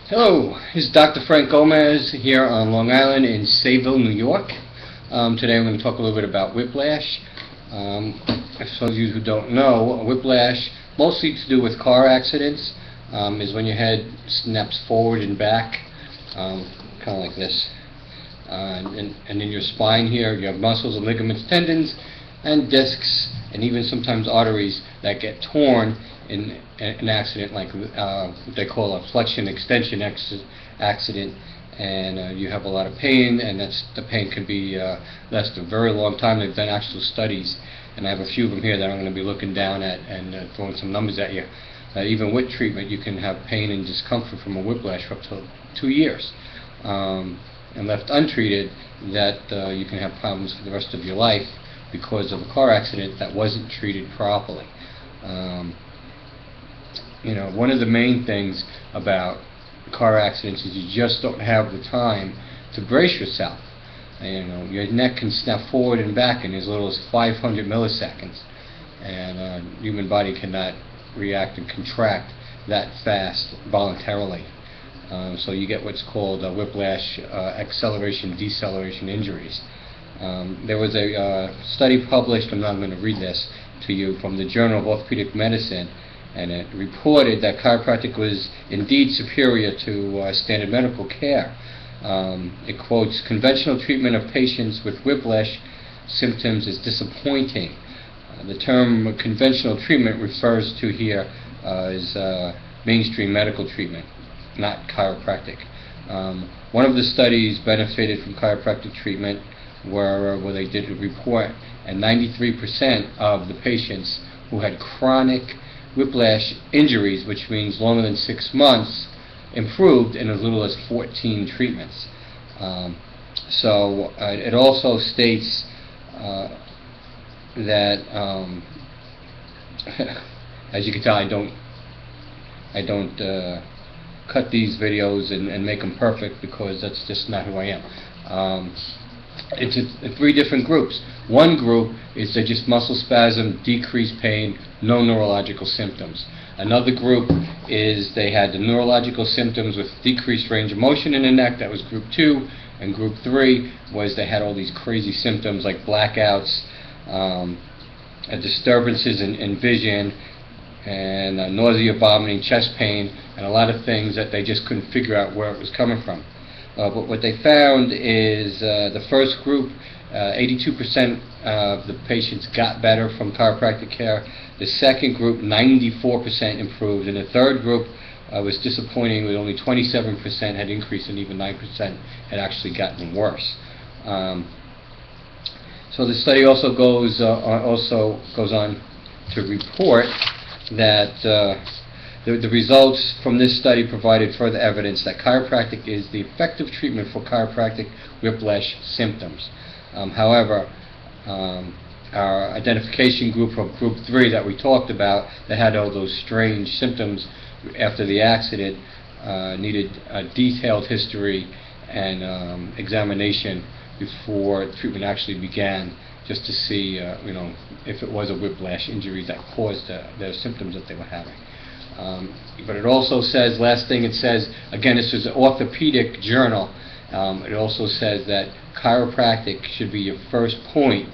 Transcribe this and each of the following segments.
Hello, this is Dr. Frank Gomez here on Long Island in Sayville, New York. Today I'm going to talk a little bit about whiplash. For those of you who don't know, whiplash, mostly to do with car accidents, is when your head snaps forward and back, kind of like this. And in your spine here, you have muscles and ligaments, tendons, and discs, and even sometimes arteries that get torn in an accident like what they call a flexion extension accident, and you have a lot of pain, and the pain can be last a very long time. They've done actual studies, and I have a few of them here that I'm going to be looking down at and throwing some numbers at you. Even with treatment, you can have pain and discomfort from a whiplash for up to 2 years. And left untreated, that you can have problems for the rest of your life because of a car accident that wasn't treated properly. One of the main things about car accidents is you just don't have the time to brace yourself. Your neck can snap forward and back in as little as 500 milliseconds, and human body cannot react and contract that fast voluntarily. So you get what's called whiplash, acceleration-deceleration injuries. There was a study published, I'm not going to read this to you, from the Journal of Orthopedic Medicine, and it reported that chiropractic was indeed superior to standard medical care. It quotes, "Conventional treatment of patients with whiplash symptoms is disappointing." The term conventional treatment refers to here is mainstream medical treatment, not chiropractic. One of the studies benefited from chiropractic treatment where they did a report, and 93% of the patients who had chronic whiplash injuries, which means longer than 6 months, improved in as little as 14 treatments. It also states that, as you can tell, I don't cut these videos and make them perfect, because that's just not who I am. It's 3 different groups. One group is they just muscle spasm, decreased pain, no neurological symptoms. Another group is they had the neurological symptoms with decreased range of motion in the neck. That was group 2. And group 3 was they had all these crazy symptoms like blackouts, disturbances in vision, and nausea, vomiting, chest pain, and a lot of things that they just couldn't figure out where it was coming from. But what they found is the first group, 82% of the patients got better from chiropractic care. The second group, 94% improved. And the third group was disappointing, with only 27% had increased, and even 9% had actually gotten worse. So the study also goes on to report that the results from this study provided further evidence that chiropractic is the effective treatment for chiropractic whiplash symptoms. However, our identification group from group 3 that we talked about, that had all those strange symptoms after the accident, needed a detailed history and examination before treatment actually began, just to see if it was a whiplash injury that caused the symptoms that they were having. But it also says, last thing it says, again, this is an orthopedic journal, it also says that chiropractic should be your first point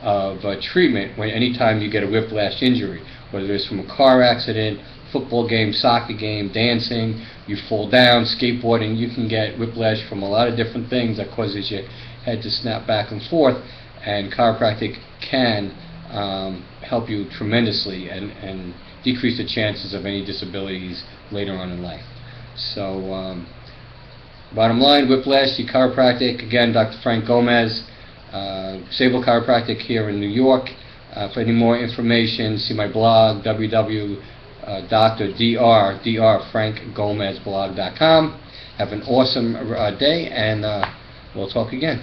of treatment anytime you get a whiplash injury, whether it's from a car accident, football game, soccer game, dancing, you fall down, skateboarding. You can get whiplash from a lot of different things that causes your head to snap back and forth, and chiropractic can help you tremendously and decrease the chances of any disabilities later on in life. So, bottom line, whiplash, see chiropractic. Again, Dr. Frank Gomez, Sayville Chiropractic here in New York. For any more information, see my blog, www.drfrankgomezblog.com. Have an awesome day, and we'll talk again.